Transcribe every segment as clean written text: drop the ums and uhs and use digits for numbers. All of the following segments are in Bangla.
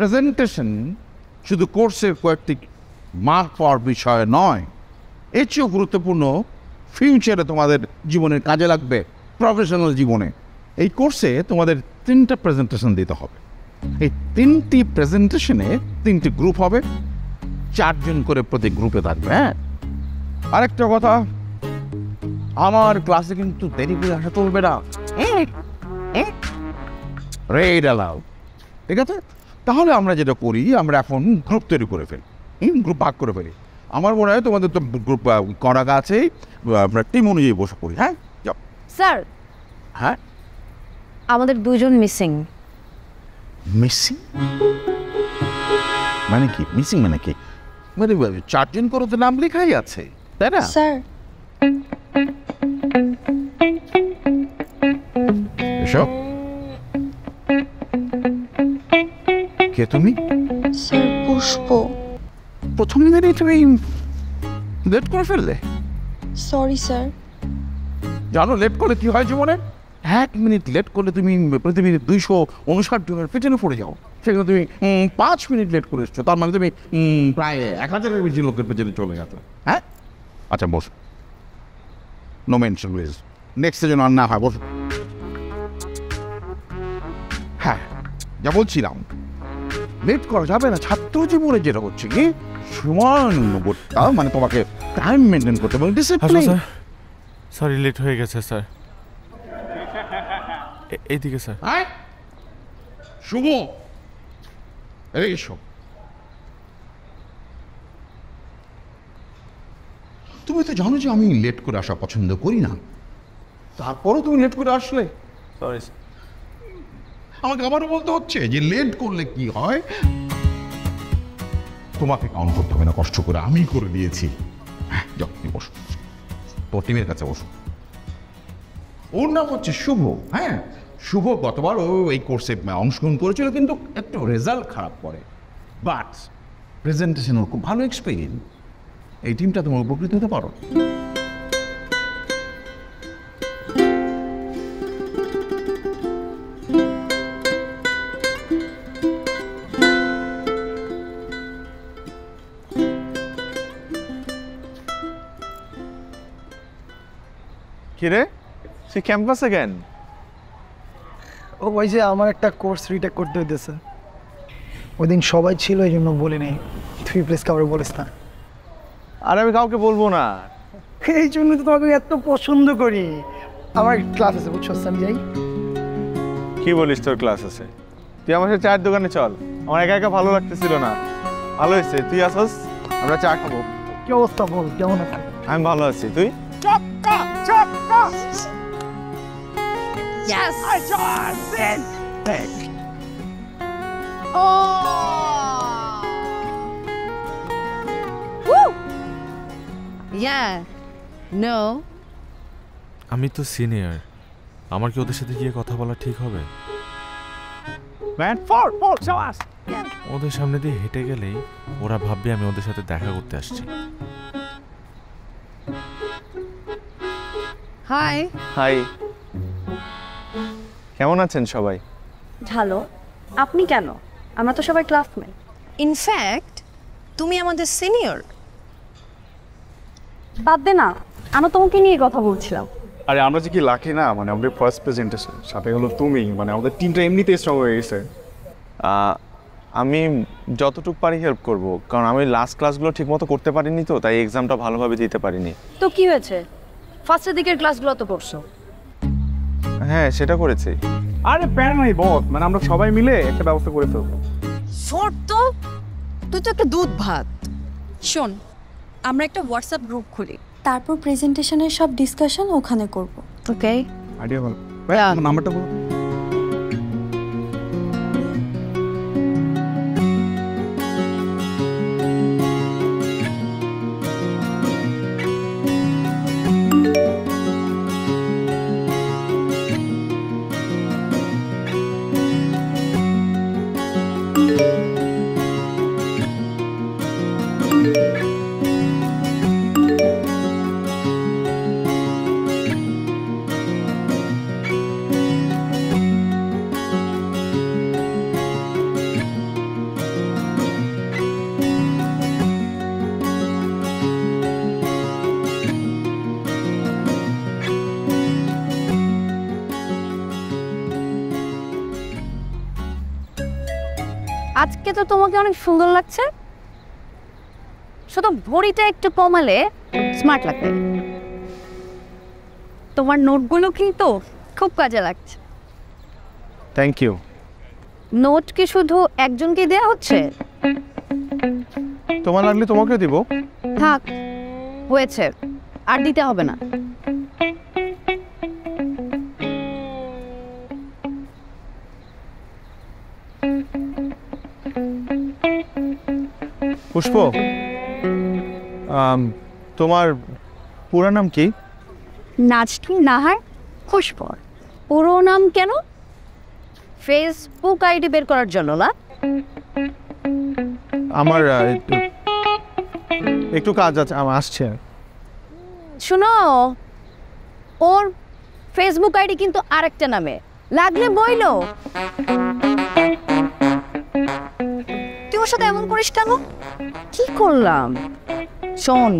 প্রেজেন্টেশন শুধু কোর্সের কয়েকটি মার্ক পাওয়ার বিষয় নয়, এর চেয়েও গুরুত্বপূর্ণ, ফিউচারে তোমাদের জীবনের কাজে লাগবে, প্রফেশনাল জীবনে। এই কোর্সে তোমাদের 3টা প্রেজেন্টেশন দিতে হবে। এই 3টি প্রেজেন্টেশনে 3টি গ্রুপ হবে, 4 জন করে প্রতি গ্রুপে থাকবে। হ্যাঁ, আরেকটা কথা, আমার ক্লাসে কিন্তু দেরি করে আসা চলবে না। রেড অ্যালাউড, ঠিক আছে? তাহলে আমরা যেটা করি, আমরা এখন গ্রুপ তৈরি করে ফেলি, গ্রুপ ভাগ করে ফেলি। আমার মনে হয় তোমাদের তো গ্রুপ করা আছে, আমরা টিম অনুযায়ী বসে পড়ি। হ্যাঁ স্যার। হ্যাঁ, আমাদের 2 জন মিসিং। মিসিং মানে কি? মিসিং মানে কি? মানে 4 জন করে তো নাম লেখাই আছে, তাই না? স্যার, এসো। কে তুমি? স্যার পুষ্প। প্রথম দিনই তুমি লেট করে ফেললে। Sorry sir. জানো লেট করলে কি হয় জীবনে? 1 মিনিট লেট করলে তুমি প্রতি মিনিট 259 জনের পেছনে পড়ে যাও। সেখানে তুমি 5 মিনিট লেট করে এসছো, তার মানে তুমি প্রায় 1000-এর বেশি লোকের পেছনে চলে গেছো। হ্যাঁ, আচ্ছা বসো। নো মেনশন প্লিজ, নেক্সট যেন আর না হয়। বসো। হ্যাঁ, যা বলছিলাম, লেট করা যাবে না। ছাত্র জীবনে যেটা হচ্ছে কি, সময়ানুবর্তিতা, মানে তোমাকে টাইম মেনটেন করতে হবে, ডিসিপ্লিন। সরি, লেট হয়ে গেছে স্যার। এইদিকে স্যার। হ্যাঁ, শুভ, এসো। তুমি তো জানো যে আমি লেট করে আসা পছন্দ করি না, তারপরও তুমি লেট করে আসলে। Sorry sir. আমাকে আবারও বলতে হচ্ছে যে লেট করলে কি হয়। তোমাকে কাউন্ট করতে হবে না, কষ্ট করে আমি করে দিয়েছি। হ্যাঁ, যাও তুমি বসো, তোর টিমের কাছে বসো। ওর নাম হচ্ছে শুভ। হ্যাঁ, শুভ গতবার ও এই কোর্সে অংশগ্রহণ করেছিল, কিন্তু একটু রেজাল্ট খারাপ করে। বাট প্রেজেন্টেশন ওর খুব ভালো এক্সপিরিয়েন্স। এই টিমটা তোমার উপকৃত হতে পারো। কিরে, সে ক্যাম্পাসে কেন? ও ওই যে আমার একটা কোর্স রিটেক করতে হইতেছে, ওই দিন সবাই ছিল, এই জন্য বলি নাই। তুই প্লিজ কাউকে বলিস না। আর আমি কাউকে বলবো না। এই জন্য তো তোমাকে এত পছন্দ করি। আমার ক্লাস আছে, বুঝছো? আমি যাই। কি বলিস, তোর ক্লাস আছে? তুই আমার সাথে চায়ের দোকানে চল। আমার একা একা ভালো লাগতেছিল না। ভালো হয়েছে তুই আসস, আমরা চা খাবো। কি অবস্থা বল, কেমন আছে? আমি ভালো আছি, তুই? Yes. I just said that. Oh. Woo. Yeah. No. আমি তো সিনিয়র, আমার কি ওদের সাথে গিয়ে কথা বলা ঠিক হবে? ওদের সামনে দিয়ে হেঁটে গেলেই ওরা ভাববে আমি ওদের সাথে দেখা করতে আসছি। Hi. হাই, কেমন আছেন সবাই? ভালো। আপনি কেন? আমরা তো সবাই ক্লাসমেট। ইনফ্যাক্ট তুমি আমাদের সিনিয়র। বাদ দে না, আমরা তোমাকে নিয়ে কথা বলছিলাম। আরে আমরা যে কি লাকি না, মানে আমাদের ফার্স্ট প্রেজেন্টেশন, সাথে হলো তুমি, মানে আমাদের টিমটা এমনিতেই স্ট্রং হয়ে গেছে। আমি যতটুকু পারি হেল্প করব, কারণ আমি লাস্ট ক্লাসগুলো ঠিকমতো করতে পারিনি, তো তাই এক্সামটা ভালোভাবে দিতে পারিনি। তো কি হয়েছে? ফার্স্টের দিকের ক্লাসগুলো তো করছো। হ্যাঁ, সেটা করেছি। আরে প্যান নাই বস, মানে আমরা সবাই মিলে একটা ব্যবস্থা করে ফেলবো। শর্ত? তুই তো একটা দুধ ভাত। শোন, আমরা একটা হোয়াটসঅ্যাপ গ্রুপ খুলি, তারপর প্রেজেন্টেশনের সব ডিসকাশন ওখানে করব। ওকে? আইডিয়া ভালো। নাম্বারটা বলো। আজকে তো তোমাকে অনেক সুন্দর লাগছে, শুধু ভরিটা একটু কমালে স্মার্ট লাগবে। তোমার নোটগুলো কিন্তু খুব কাজে লাগছে। Thank you. নোট কি শুধু একজনকে দেয়া হচ্ছে? তোমার লাগলে তোমাকেও দিব। থাক, হয়েছে, আর দিতে হবে না। পুষ্প, তোমার পুরো নাম কি? নাজনীন নাহার খুশবর। পুরো নাম কেন? ফেসবুক আইডি বের করার জন্য না? আমার একটু কাজ আছে, আমার আসছে। শুনো, ওর ফেসবুক আইডি কিন্তু আরেকটা নামে, লাগলে বইলো। তুই ওর সাথে এমন করিস কেন? কি করলাম? শোন,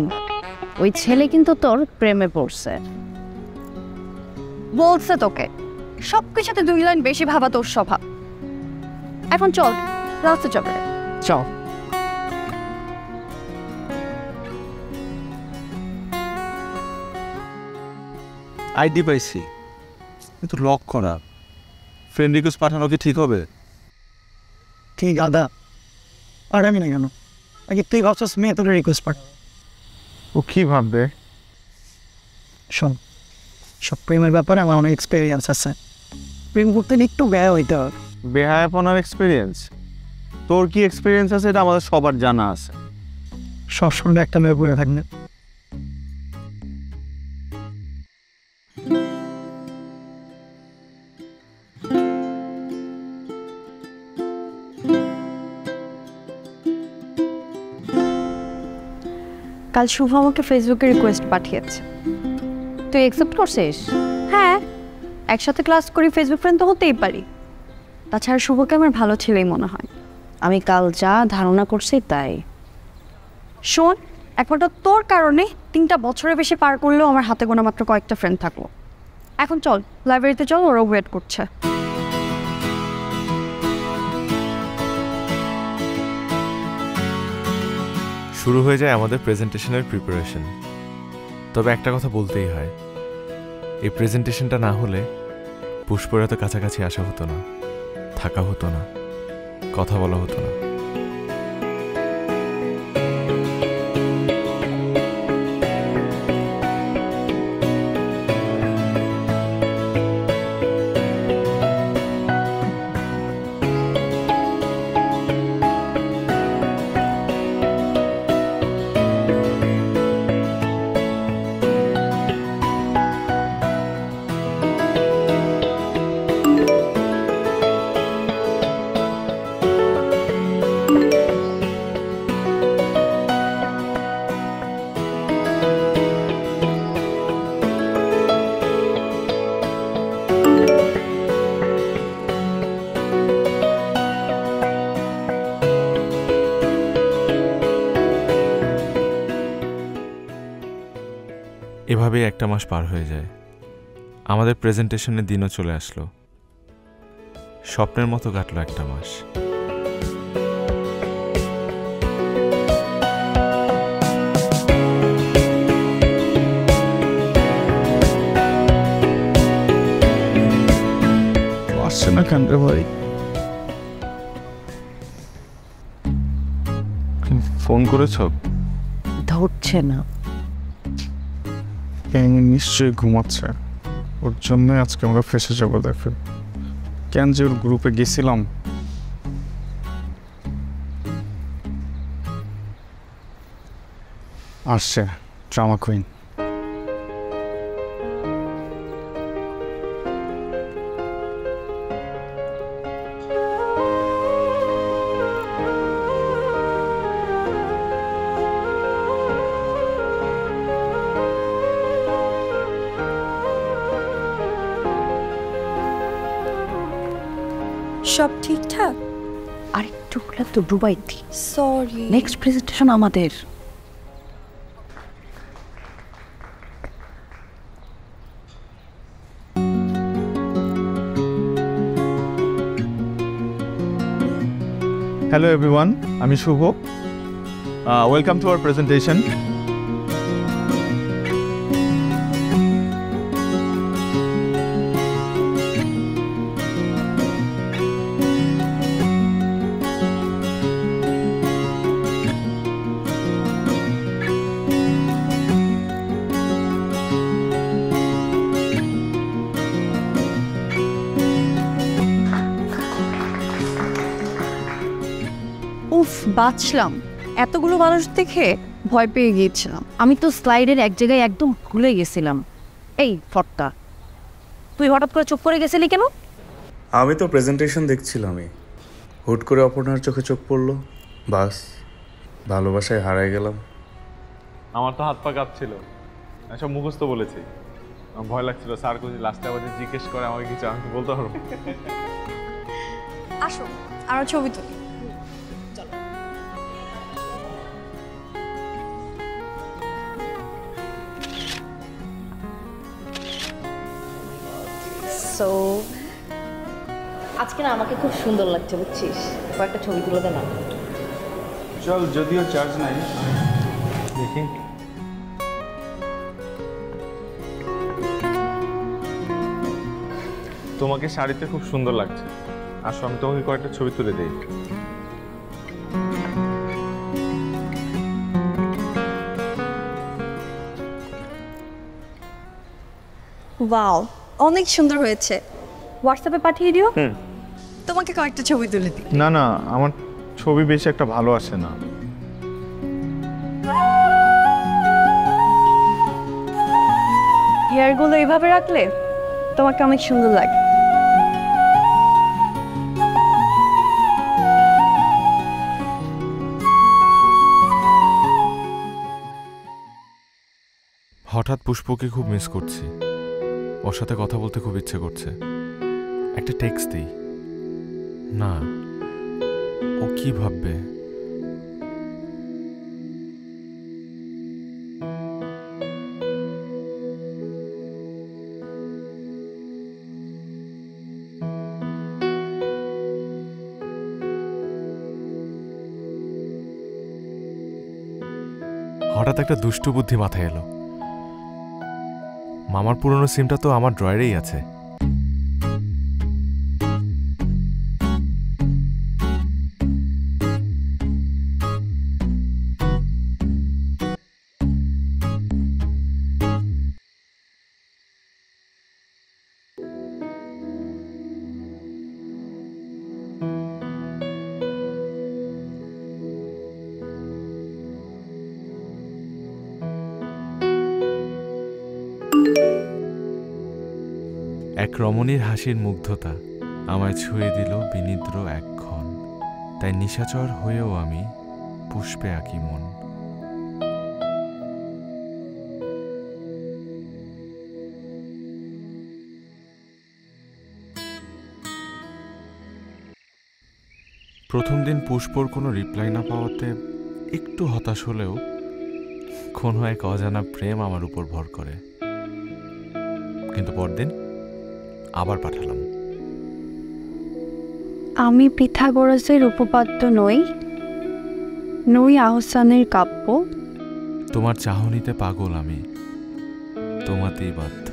ওই ছেলে কিন্তু তোর প্রেমে পড়ছে, বলছে তোকে সব কিছুতে 2 লাইন বেশি ভাবা তোর স্বভাব। এখন চল, ক্লাসে যাবে, চল। আইডি পাইছি, কিন্তু লক করা। ফ্রেন্ড রিকোয়েস্ট পাঠানো কি ঠিক হবে? ঠিক আদা, আর আমি না কেন? আগে তুই ভাবছিস মেয়ে তোর রিকোয়েস্ট পাঠ। ও কি ভাববে? শোন, সব প্রেমের ব্যাপারে আমার অনেক এক্সপিরিয়েন্স আছে। প্রেম করতে হলে একটু ব্যয় হইতে হবে। বেহায়াপনার এক্সপিরিয়েন্স? তোর কি এক্সপিরিয়েন্স আছে এটা আমাদের সবার জানা আছে। সবসময় একটা মেয়ে পড়ে থাকবে। কাল শুভ আমাকে ফেসবুকে রিকোয়েস্ট পাঠিয়েছে, তুই অ্যাকসেপ্ট করছিস? হ্যাঁ, একসাথে ক্লাস করি, ফেসবুক ফ্রেন্ড তো হতেই পারি। তাছাড়া শুভকে আমার ভালো ছেলেই মনে হয়, আমি কাল যা ধারণা করছি তাই। শোন, একমাত্র তোর কারণে 3টা বছরের বেশি পার করলেও আমার হাতে গোনা মাত্র কয়েকটা ফ্রেন্ড থাকলো। এখন চল, লাইব্রেরিতে চল, ওরা ওয়েট করছে। শুরু হয়ে যায় আমাদের প্রেজেন্টেশনের প্রিপারেশন। তবে একটা কথা বলতেই হয়, এই প্রেজেন্টেশনটা না হলে পুষ্পর এত কাছাকাছি আসা হতো না, থাকা হতো না, কথা বলা হতো না। এভাবেই একটা মাস পার হয়ে যায়। আমাদের প্রেজেন্টেশনের দিনও চলে আসলো। স্বপ্নের মতো কাটলো একটা মাস। আসছে না কেন রে ভাই? ফোন করেছ? ধরছে না। নিশ্চয়ই ঘুমাচ্ছে। ওর জন্যই আজকে আমরা ফেসে যাবো। দেখো কেন যে ওর গ্রুপে গেছিলাম। আসছে ড্রামা কুইন। সব ঠিকঠাক? আরেকটু হলে তো ডুবাইতি। সরি। নেক্সট প্রেজেন্টেশন আমাদের। হ্যালো এভরিওয়ান, আমি Shubho. Welcome to our presentation. উফ, বাঁচলাম। এতগুলো মানুষ দেখে ভয় পেয়ে গিয়েছিলাম। আমি তো স্লাইডের এক জায়গায় একদম ভুলে গেছিলাম। এই ফটকা, তুই হঠাৎ করে চুপ করে গেছিলি কেন? আমি তো প্রেজেন্টেশন দেখছিলামই, হুট করে অপর্ণার চোখে চোখ পড়লো, বাস ভালোবাসায় হারাই গেলাম। আমার তো হাত পা কাঁপছিল, সব মুখস্থ বলেছি। আমার ভয় লাগছিল স্যার কিছু লাস্টে আবার জিজ্ঞেস করে আমাকে কিছু, আমি বলতে পারবো। আসো আরো ছবি তুলি। সো আজকে না আমাকে খুব সুন্দর লাগছে, বুঝছিস? কয়েকটা ছবি তুলে দে না। চল, যদিও চার্জ নাই, দেখি। তোমাকে শাড়িতে খুব সুন্দর লাগছে, আসো আমি তোমাকে কয়েকটা ছবি তুলে দিই। ওয়াও, অনেক সুন্দর হয়েছে। হোয়াটসঅ্যাপে পাঠিয়ে দিও। তোমাকে কয়েকটা ছবি তুলে দিই। না না, আমার ছবি বেশি একটা ভালো আসে না। হেয়ারগুলো এইভাবে রাখলে তোমাকে অনেক সুন্দর লাগে। হঠাৎ পুষ্পকে খুব মিস করছি, ওর সাথে কথা বলতে খুব ইচ্ছে করছে। একটা টেক্সট দিই না, ও কি ভাববে? হঠাৎ একটা দুষ্টু বুদ্ধি মাথায় এলো। মামার পুরনো সিমটা তো আমার ড্রয়ারেই আছে। এক রমণীর হাসির মুগ্ধতা আমায় ছুঁয়ে দিল বিনিদ্র এক ক্ষণ, তাই নিশাচর হয়েও আমি পুষ্পে আঁকি মন। প্রথম দিন পুষ্পর কোনো রিপ্লাই না পাওয়াতে একটু হতাশ হলেও কোনো এক অজানা প্রেম আমার উপর ভর করে। কিন্তু পরদিন আবার পাঠালাম। আমি পিথাগোরাসের উপপাদ্য নই, নই আহসানের কাব্য। তোমার চাহনিতে পাগল আমি, তোমাতেই বাধ্য।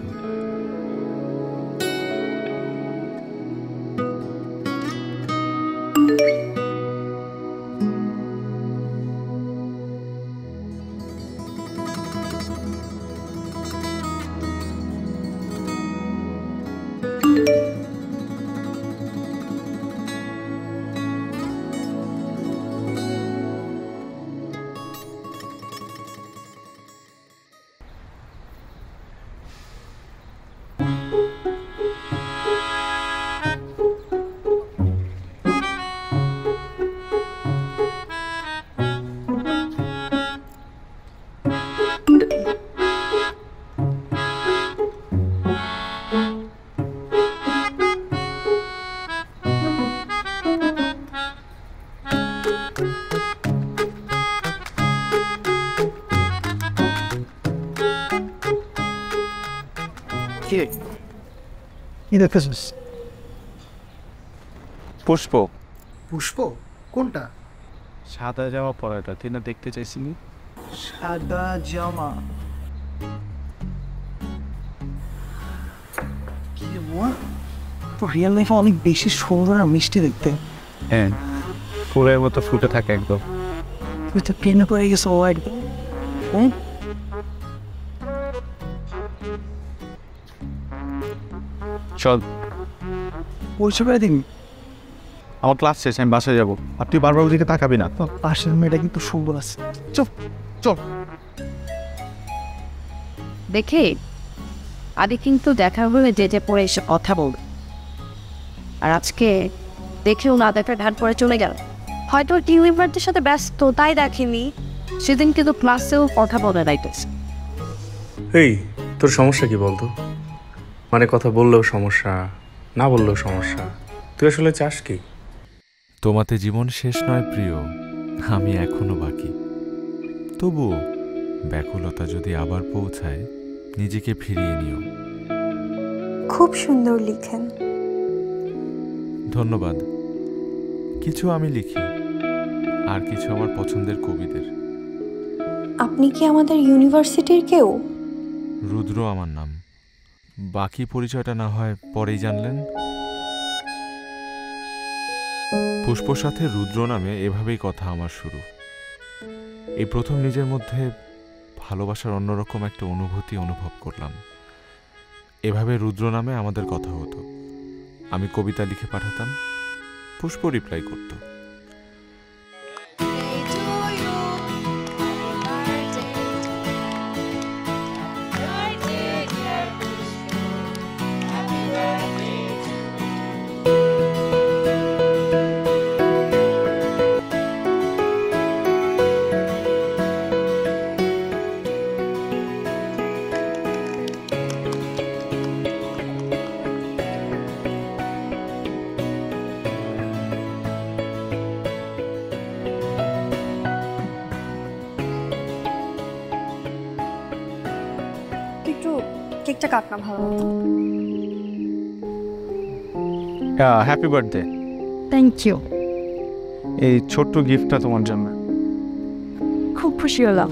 কি দেখতেছিস? পুষ্প। পুষ্প? কোনটা? সাদা জামা পরাটা তুই না দেখতে চাইছিলি? সাদা জামা? কি রে বুয়া, তো রিয়েল লাইফে অনেক বেশি সুন্দর আর মিষ্টি দেখতে। হ্যাঁ, ফুলের মতো ফুটে থাকে একদম। তুই তো প্রেমে পড়ে গেছো ও একদম। চল, পরিচয় করে দিবি? আমার ক্লাস শেষ, আমি বাসায় যাবো। আর তুই বারবার ওদিকে তাকাবি না। পাশের মেয়েটা কিন্তু সুন্দর আছে। চুপ চল। দেখে আদি কিন্তু দেখা হলে যে পরে এসে কথা বলবে, আর আজকে দেখেও না দেখার ঢাট পরে চলে গেল। হয়তো টিম মেম্বারদের সাথে ব্যস্ত তাই দেখেনি। সেদিন কিন্তু ক্লাসেও কথা বলে রাইতেছে। এই তোর সমস্যা কি বলতো? মানে কথা বললেও সমস্যা, না বললেও সমস্যা। তুই আসলে চাস কি? তোমাতে জীবন শেষ নয় প্রিয়, আমি এখনো বাকি। তবুও ব্যাকুলতা যদি আবার পৌঁছায়, নিজেকে ফিরিয়ে নিও। খুব সুন্দর লিখেন। ধন্যবাদ। কিছু আমি লিখি, আর কিছু আমার পছন্দের কবিদের। আপনি কি আমাদের ইউনিভার্সিটির কেউ? রুদ্র আমার নাম। বাকি পরিচয়টা না হয় পরেই জানলেন। পুষ্পর সাথে রুদ্র নামে এভাবেই কথা আমার শুরু। এই প্রথম নিজের মধ্যে ভালোবাসার অন্যরকম একটা অনুভূতি অনুভব করলাম। এভাবে রুদ্র নামে আমাদের কথা হতো। আমি কবিতা লিখে পাঠাতাম, পুষ্প রিপ্লাই করত। একটু কেকটা কাট না, ভালো হতো। Happy birthday. Thank you. এই ছোট্ট গিফটটা তোমার জন্য। খুব খুশি হলাম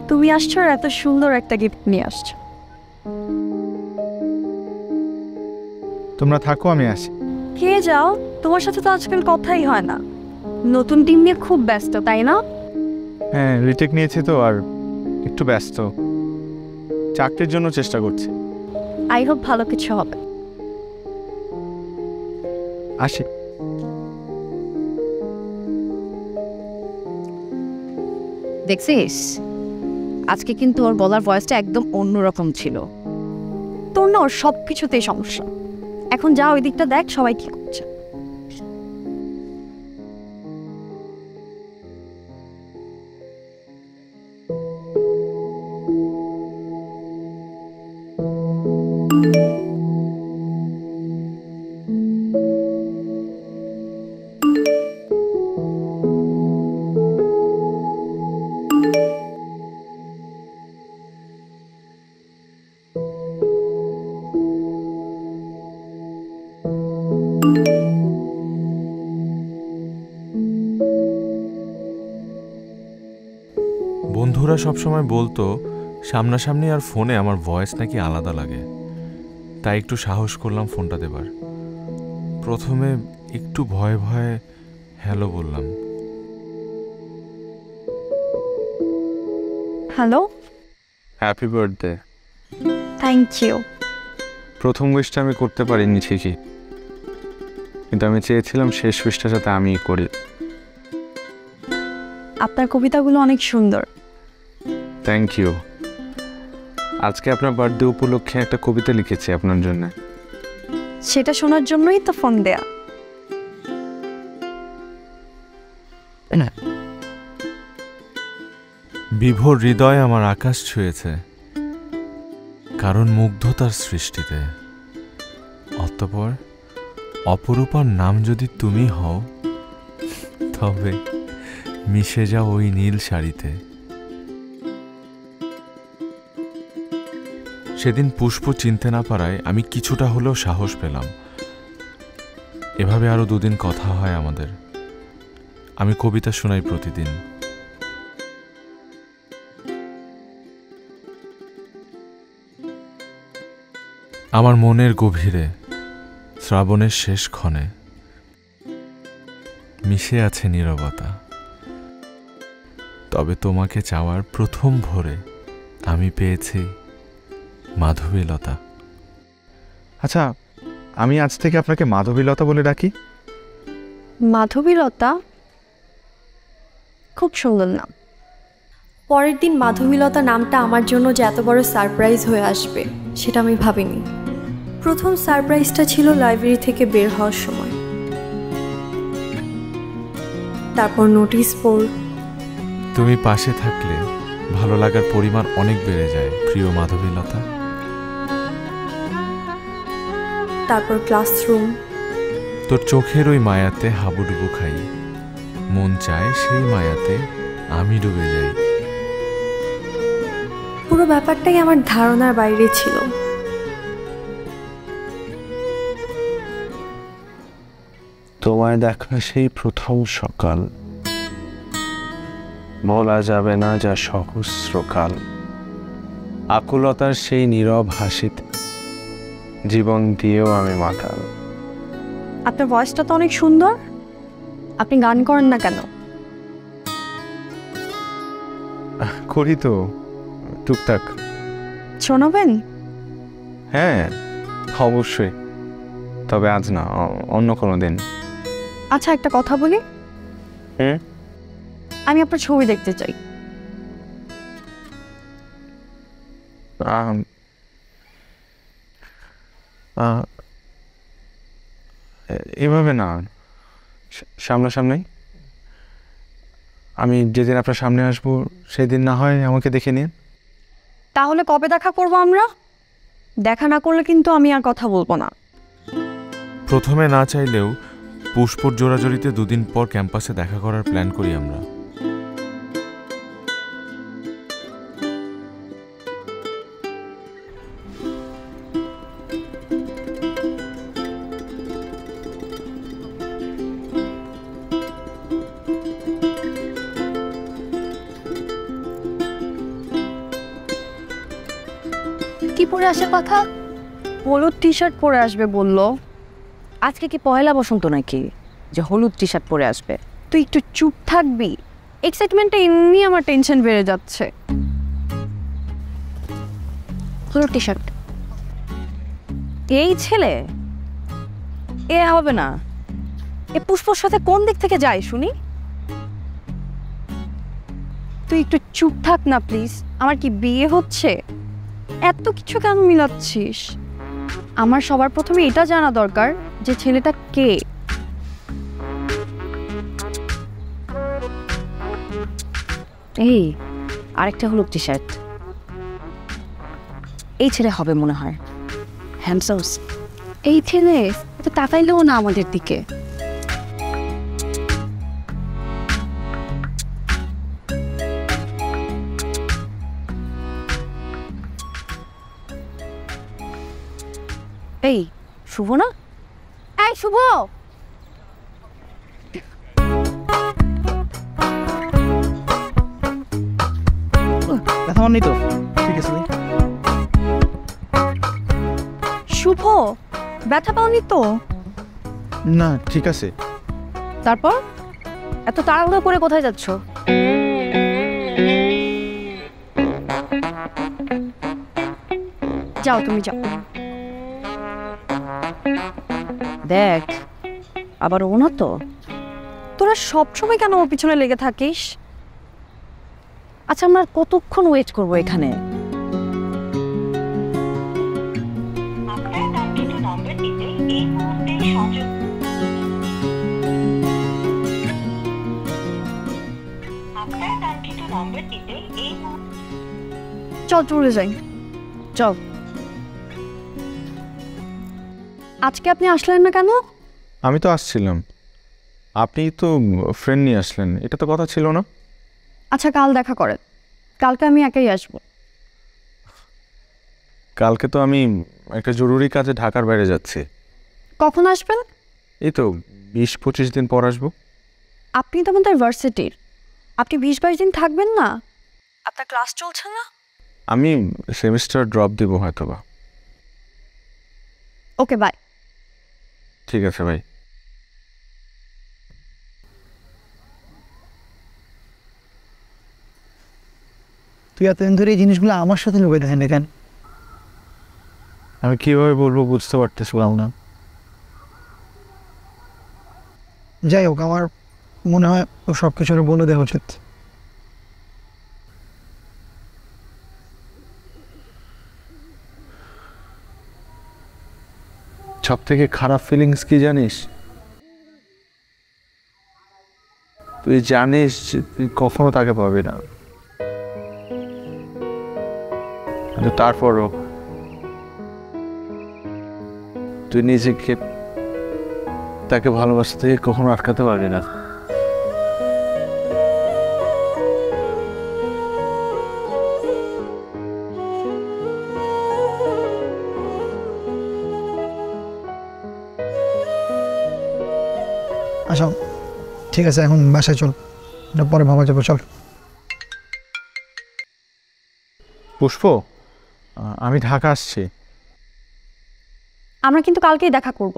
তুমি আসছো আর এত সুন্দর একটা গিফট নিয়ে আসছো। তোমরা থাকো, আমি আসি। কে যাও, তোমার সাথে তো আজকাল কথাই হয় না। নতুন টিম নিয়ে খুব ব্যস্ত তাই না? হ্যাঁ, রিটেক নিয়েছি তো, আর একটু ব্যস্ত। চাকরির জন্য চেষ্টা করছি। আই হোপ ভালো কিছু হবে। আসি। দেখছিস, আজকে কিন্তু ওর বলার ভয়েসটা একদম অন্যরকম ছিল। তোর না ওর সব কিছুতেই সমস্যা। এখন যা ওই দিকটা দেখ, সবাই কি করছে। বন্ধুরা সবসময় বলতো সামনাসামনি আর ফোনে আমার ভয়েস নাকি আলাদা লাগে। তাই একটু সাহস করলাম ফোনটা দেবার। প্রথমে একটু ভয়ে ভয়ে হ্যালো বললাম। Hello, happy birthday. Thank you. প্রথম উইশটা আমি করতে পারিনি ঠিকই, কিন্তু আমি চেয়েছিলাম শেষ উইশটা যাতে আমিই করি। আপনার কবিতাগুলো অনেক সুন্দর। Thank you. আজকে আপনার বার্থডে উপলক্ষে একটা কবিতা লিখেছি আপনার জন্য। সেটা শোনার জন্যই তো ফোন দেয়া। বিভোর হৃদয় আমার আকাশ ছুঁয়েছে, কারণ মুগ্ধতার সৃষ্টিতে। অতঃপর অপরূপার নাম যদি তুমি হও, তবে মিশে যাও ওই নীল শাড়িতে। সেদিন পুষ্প চিনতে না পারায় আমি কিছুটা হলেও সাহস পেলাম। এভাবে আরো 2 দিন কথা হয় আমাদের। আমি কবিতা শোনাই প্রতিদিন। আমার মনের গভীরে শ্রাবণের শেষ ক্ষণে মিশে আছে নীরবতা। তবে তোমাকে চাওয়ার প্রথম ভোরে আমি পেয়েছি মাধবীলতা। আচ্ছা, আমি আজ থেকে আপনাকে মাধবীলতা বলে ডাকি। মাধবীলতা, খুব সুন্দর নাম। পরের দিন মাধবীলতা নামটা আমার জন্য যে এত বড় সারপ্রাইজ হয়ে আসবে সেটা আমি ভাবিনি। প্রথম সারপ্রাইজটা ছিল লাইব্রেরি থেকে বের হওয়ার সময়, তারপর নোটিশ বোর্ড। তুমি পাশে থাকলে ভালো লাগার পরিমাণ অনেক বেড়ে যায় প্রিয় মাধবীলতা। তারপর ক্লাসরুম। তোর চোখের ওই মায়াতে হাবুডুবু খাই, মন চায় সেই মায়াতে আমি ডুবে যাই। পুরো ব্যাপারটাই আমার ধারণার বাইরে ছিল। তোমায় দেখা সেই প্রথম সকাল, বলা যাবে না যা সহস্রকাল। আকুলতার সেই নীরব হাসিতে জীবন দিয়েও আমি মাতাল। আপনার ভয়েসটা তো অনেক সুন্দর, আপনি গান করেন না কেন? করি তো টুকটাক। শোনাবেন? হ্যাঁ অবশ্যই, তবে আজ না, অন্য কোনো দিন। আচ্ছা, একটা কথা বলি। আমি আপনার ছবি দেখতে চাই। এভাবে না, সামনাসামনি। আমি যেদিন আপনার সামনে আসবো সেদিন না হয় আমাকে দেখে নিন। তাহলে কবে দেখা করবো আমরা? দেখা না করলে কিন্তু আমি আর কথা বলবো না। প্রথমে না চাইলেও পুষ্পর জোড়াজড়িতে দুদিন পর ক্যাম্পাসে দেখা করার প্ল্যান করি আমরা। কি পরে আসার কথা? হলুদ টি শার্ট পরে আসবে বললো। আজকে কি পয়লা বসন্ত নাকি যে হলুদ টি শার্ট পরে আসবে? তুই একটু চুপ থাকবি? এক্সাইটমেন্টটা এমনি আমার টেনশন বেড়ে যাচ্ছে। হলুদ টি শার্ট এই ছেলে এ হবে না। এ পুষ্পর সাথে কোন দিক থেকে যায় শুনি? তুই একটু চুপ থাক না প্লিজ। আমার কি বিয়ে হচ্ছে? এত কিছু কেন মিলাচ্ছিস? আমার সবার প্রথমে এটা জানা দরকার যে ছেলেটা কে। এই আরেকটা হলুদ টি শার্ট। এই ছেলে হবে মনে হয়। হ্যান্ডসাম। এই ছেলে তো তাকাইলেও না আমাদের দিকে। এই শুভ না? এই শুভ! ব্যথা নেই তো? ঠিক আছে। শুভ, ব্যথা পাওনি তো? না, ঠিক আছে। তারপর এত তাড়াহুড়ো করে কোথায় যাচ্ছ? যাও, তুমি যাও। দেখ আবার ও না তো। তোরা সবসময় কেন ওর পিছনে লেগে থাকিস? আচ্ছা, আমরা কতক্ষণ ওয়েট করবো এখানে? চল চলে যাই। চল। আজকে আপনি আসলেন না কেন? আমি তো আসছিলাম, আপনি তো ফ্রেন্ড নিয়ে আসলেন, এটা তো কথা ছিল না। আচ্ছা, কাল দেখা করেন। কালকে আমি একাই আসবো। কালকে তো আমি একটা জরুরি কাজে ঢাকার বাইরে যাচ্ছি। কখন আসবেন? এই তো 20-25 দিন পর আসবো। আপনি তো আমাদের ভার্সিটির, আপনি 20-22 দিন থাকবেন না? আপনার ক্লাস চলছে না? আমি সেমিস্টার ড্রপ দেবো হয়তোবা। Okay bye. ঠিক আছে ভাই। তুই এতদিন ধরে এই জিনিসগুলো আমার সাথে লুকিয়ে দেখেন কেন? আমি কিভাবে বলবো বুঝতে পারতেছিলাম না। যাই হোক, আমার মনে হয় ও সব কিছু বলে দেওয়া উচিত। সব থেকে খারাপ ফিলিংস কি জানিস? তুই জানিস যে তুই কখনো তাকে পাবি না, কিন্তু তারপরও তুই নিজেকে তাকে ভালোবাসা থেকে কখনো আটকাতে পারবি না। আচ্ছা ঠিক আছে, এখন বাসায় চল, পরে ভাবা যাবো, চল। পুষ্প, আমি ঢাকা আসছি। আমরা কিন্তু কালকেই দেখা করব।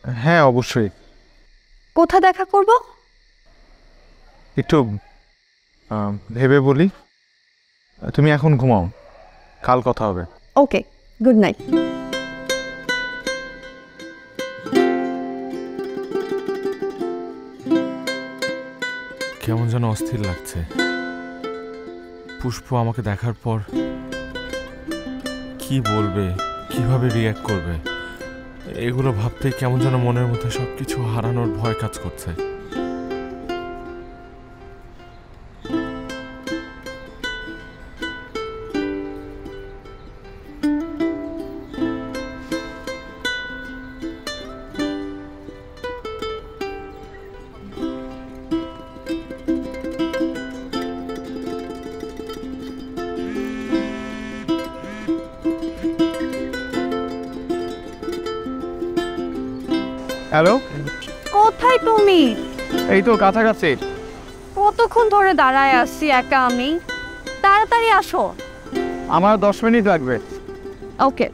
হ্যাঁ অবশ্যই। কোথায় দেখা করব? একটু ভেবে বলি। তুমি এখন ঘুমাও, কাল কথা হবে। ওকে, গুড নাইট। কেমন যেন অস্থির লাগছে। পুষ্প আমাকে দেখার পর কি বলবে, কিভাবে রিয়্যাক্ট করবে, এগুলো ভাবতেই কেমন যেন মনের মধ্যে সবকিছু হারানোর ভয় কাজ করছে। হ্যালো, কোথায় তুমি? এই তো কাছাকাছি। কতক্ষণ ধরে দাঁড়ায় আসছি একা আমি, তাড়াতাড়ি আসো। আমার 10 মিনিট লাগবে। ওকে।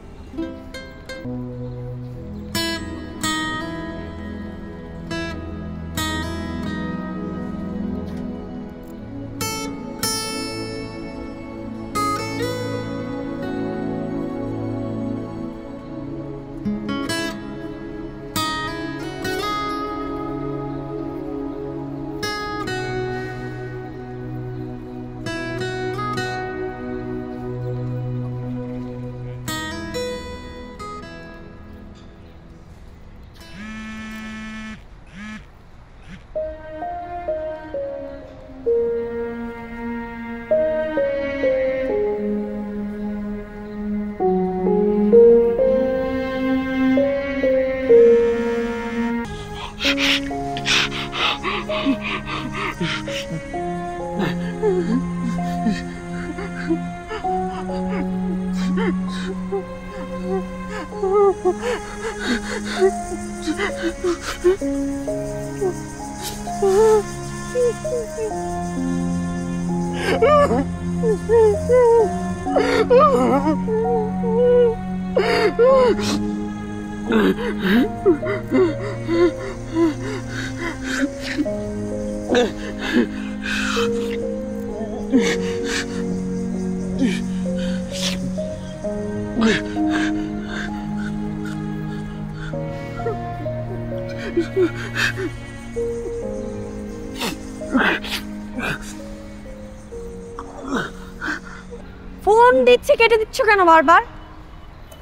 ফোন দিচ্ছি, কেটে দিচ্ছ কেন বারবার?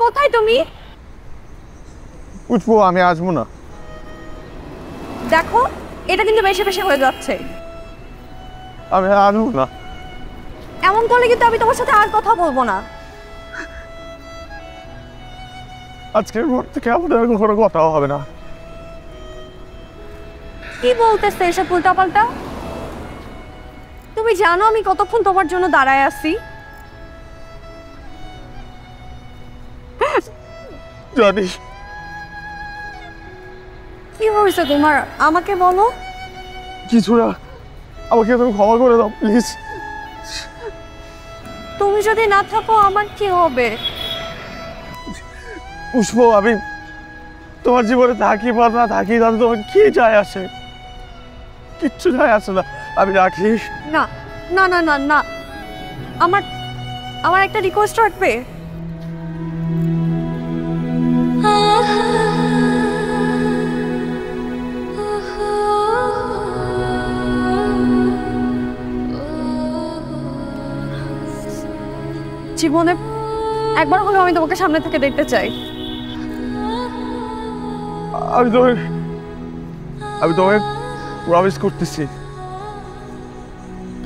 কোথায় তুমি? উঠবো, আমি আসবো না। দেখো, এটা কিন্তু বেশি বেশি হয়ে যাচ্ছে। আমি আসবো না। এমন করলে কিন্তু আমি তোমার সাথে আর কথা বলবো না। আজকের পর থেকে আমাদের আর কোনো কথাও হবে না। কি বলতেছে এসব উল্টাপাল্টা? তুমি জানো আমি কতক্ষণ তোমার জন্য দাঁড়ায় আছি? জানিস কি হয়েছে তোমার? আমাকে বলো। কিছু না, আমাকে তুমি ক্ষমা করে দাও প্লিজ। তুমি যদি না থাকো আমার কি হবে? পুষ্প, আমি তোমার জীবনে থাকি বা না থাকি তাতে তোমার কি যায় আসে? কিচ্ছু যায় আসে না, আমি রাখি। না না না না না, আমার আমার একটা রিকোয়েস্ট রাখবে। জীবনে একবার হলেও আমি তোমাকে সামনে থেকে দেখতে চাই। আমি তোমাকে প্রমিস করতেছি,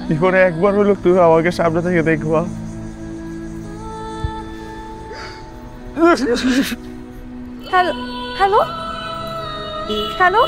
জীবনে একবার হলো তুমি আমাকে সামনে থেকে দেখবা। হ্যালো হ্যালো হ্যালো,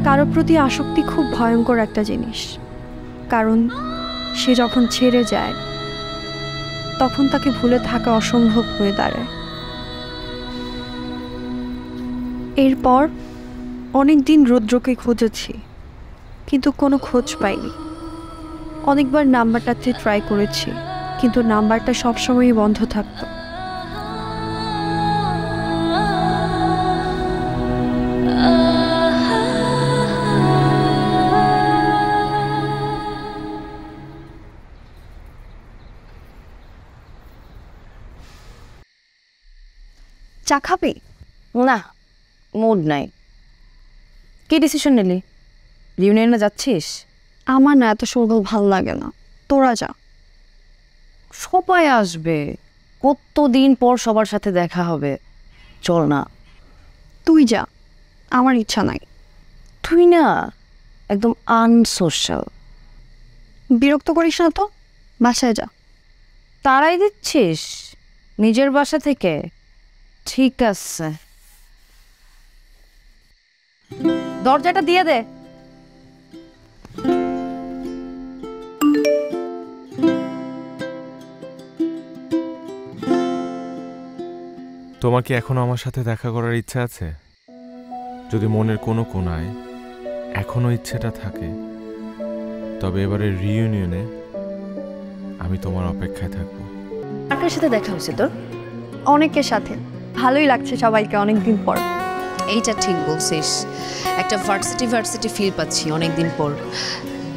কারো প্রতি আসক্তি খুব ভয়ঙ্কর একটা জিনিস, কারণ সে যখন ছেড়ে যায় তখন তাকে ভুলে থাকা অসম্ভব হয়ে দাঁড়ায়। এরপর অনেক দিন রৌদ্রকে খুঁজেছি, কিন্তু কোনো খোঁজ পাইনি। অনেকবার নাম্বারটাতে ট্রাই করেছি, কিন্তু নাম্বারটা সবসময়ই বন্ধ থাকতো। চা খাবে? না, মুড নাই। কি ডিসিশন নিলি? রিউনিয়নে যাচ্ছিস? আমার না এত সরগোল ভাল লাগে না, তোরা যা। সবাই আসবে, কতদিন পর সবার সাথে দেখা হবে, চল না। তুই যা, আমার ইচ্ছা নাই। তুই না একদম আনসোশ্যাল। বিরক্ত করিস না তো, বাসায় যা। তারাই দিচ্ছিস নিজের বাসা থেকে? ঠিক আছে, দরজাটা দিয়ে দে। তোমার কি এখনো আমার সাথে দেখা করার ইচ্ছা আছে? যদি মনের কোনো কোণায় এখনো ইচ্ছেটা থাকে, তবে এবারে রিইউনিয়নে আমি তোমার অপেক্ষায় থাকবো। কার সাথে দেখা হয়েছে তোর? অনেকের সাথে, ভালোই লাগছে সবাইকে অনেকদিন পর। এইটা ঠিক বলছিস, একটা ভার্সিটি ফিল পাচ্ছি অনেকদিন পর।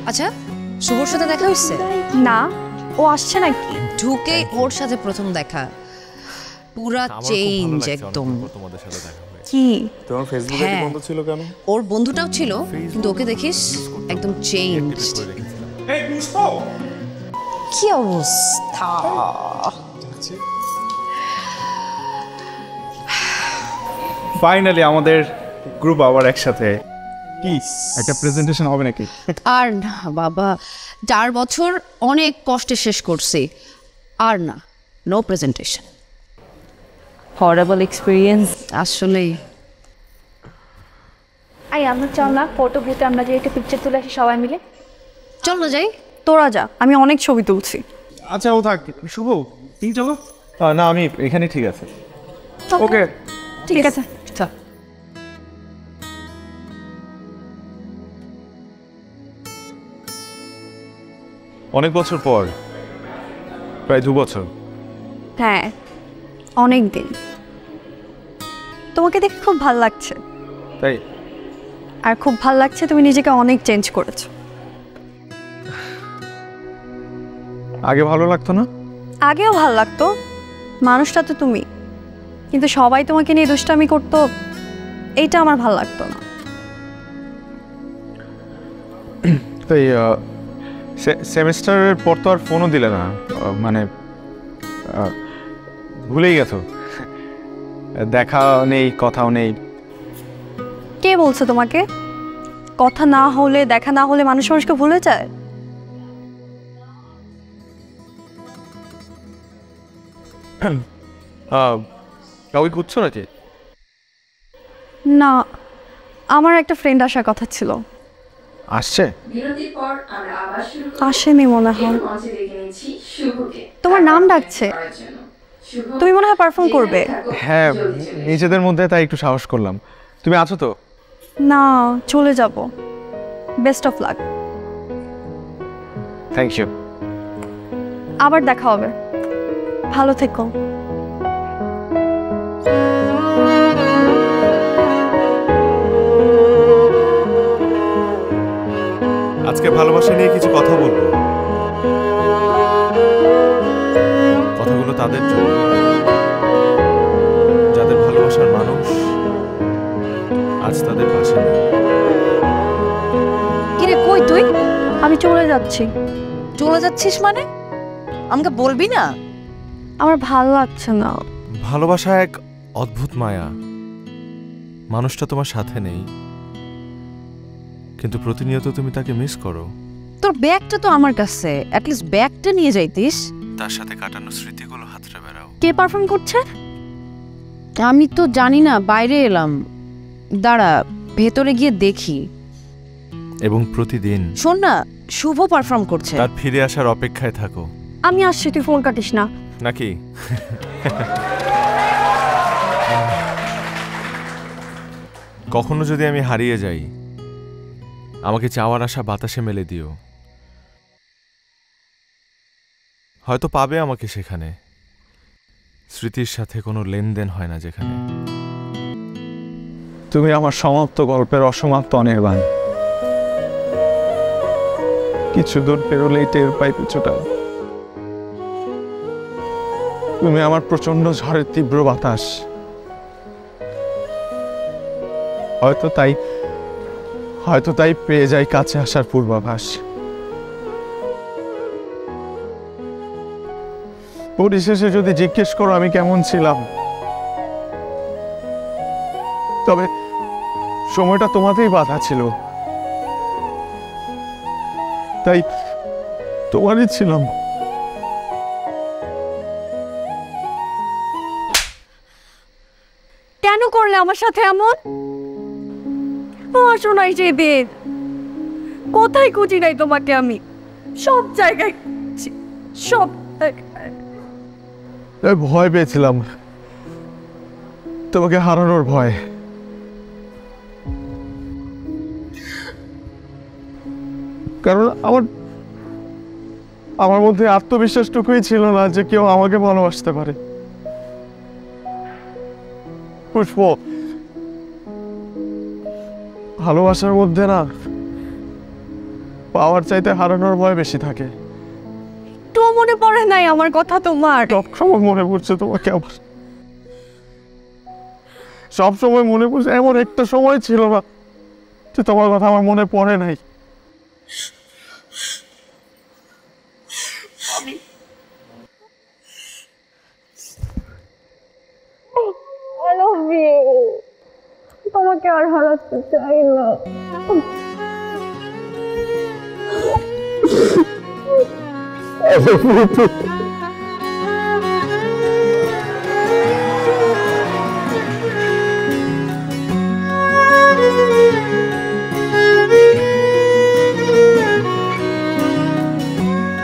আচ্ছা, শুভর সাথে দেখা হয়েছে? না, ও আসছে নাকি? ঢুকে ওর সাথে প্রথম দেখা, পুরা চেঞ্জ একদম। কি তোমার ফেসবুকে হ্যাঁ। বন্ধ ছিল কেন? ওর বন্ধুটাও ছিল, কিন্তু ওকে দেখিস একদম চেঞ্জ। কি অবস্থা! ফাইনালি আমাদের গ্রুপ আবার একসাথে। কি একটা প্রেজেন্টেশন হবে নাকি? আর না বাবা, 4 বছর অনেক কষ্টে শেষ করছি, আর না, নো প্রেজেন্টেশন। হরেবল এক্সপিরিয়েন্স আসলেই। আই আমরা চল না ফটো বুথে আমরা যে একটা পিকচার তুলে আসি সবাই মিলে। চল না যাই। তোরা যা, আমি অনেক ছবি তুলছি। আচ্ছা ও থাক, শুভ তুমি চলো। না আমি এখানে ঠিক আছে। ওকে ঠিক আছে। অনেক বছর পর, প্রায় 2 বছর। হ্যাঁ, অনেক দিন। তোমাকে দেখে খুব ভালো লাগছে। তাই? আর খুব ভালো লাগছে তুমি নিজেকে অনেক চেঞ্জ করেছো। আগে ভালো লাগতো না? আগেও ভালো লাগতো, মানুষটা তো তুমি, কিন্তু সবাই তোমাকে নিয়ে দুষ্টামি করতো, এইটা আমার ভালো লাগতো না। তাই সেমিস্টারের পর তো আর ফোনও দিলে না, মানে ভুলেই গেছো, দেখা নেই, কথাও নেই। কে বলছে তোমাকে? কথা না হলে, দেখা না হলে মানুষ মানুষকে ভুলে যায়? কাউকে খুঁজছো নাকি? না, আমার একটা ফ্রেন্ড আসার কথা ছিল। আসছে? আসেনি মনে হয়। তোমার নাম ডাকছে, তুমি মনে হয় পারফর্ম করবে। হ্যাঁ, নিজেদের মধ্যে তাই একটু সাহস করলাম। তুমি আছো তো? না, চলে যাব। Best of luck. Thank you. আবার দেখা হবে, ভালো থেকো। আজকে ভালোবাসা নিয়ে কিছু কথা বলবো। কথাগুলো তাদের জন্য যাদের ভালোবাসার মানুষ আজ তাদের পাশে নেই। কিরে কই তুই? আমি চলে যাচ্ছি। চলে যাচ্ছিস মানে? আমাকে বলবি না? আমার ভালো লাগছে না। ভালোবাসা এক অদ্ভুত মায়া। মানুষটা তোমার সাথে নেই, কিন্তু প্রতিনিয়ত তুমি তাকে মিস করো। তোর ব্যাগটা তো আমার কাছে, অ্যাটলিস্ট ব্যাগটা নিয়ে যাইতিস। তার সাথে কাটানো স্মৃতিগুলো হাতড়ে বেড়াও। কে পারফর্ম করছে? আমি তো জানি না, বাইরে এলাম। দাঁড়া, ভেতরে গিয়ে দেখি। এবং প্রতিদিন শোন না, শুভ পারফর্ম করছে। তার ফিরে আসার অপেক্ষায় থাকো। আমি আসছি, তুই ফোন কাটিস না। নাকি? কখনো যদি আমি হারিয়ে যাই, আমাকে চাওয়ার আশা বাতাসে মেলে দিও। হয়তো পাবে আমাকে সেখানে, স্মৃতির সাথে কোনো লেনদেন হয় না যেখানে। তুমি আমার সমাপ্ত গল্পের অসমাপ্ত অনির্বাণ। কিছু দূর পেরোলেই টের পাই পিছুটা। তুমি আমার প্রচন্ড ঝড়ের তীব্র বাতাস। হয়তো তাই পেয়ে যাই কাছে আসার পূর্বাভাস। পরিশেষে যদি জিজ্ঞেস করো আমি কেমন ছিলাম, তবে সময়টা তোমাতেই বাধা ছিল, তাই তোমারই ছিলাম। কেন করলে আমার সাথে এমন? আসো নাই যে বেদ, কোথায় খুঁজি নাই তোমাকে আমি? সব জায়গায় খুঁজছি, সব জায়গায়। ভয় পেয়েছিলাম, তোমাকে হারানোর ভয়। কারণ আমার মধ্যে আত্মবিশ্বাসটুকুই ছিল না যে কেউ আমাকে ভালোবাসতে পারে। পুষ্প, ভালোবাসার মধ্যে না পাওয়ার চাইতে হারানোর ভয় বেশি থাকে। তো মনে পড়ে নাই আমার কথা তোমার? সবসময় মনে পড়ছে তোমাকে আমার, সবসময় মনে পড়ছে। এমন একটা সময় ছিল না যে তোমার কথা আমার মনে পড়ে নাই। তোমাকে আর হারাতে চাই না। I love you.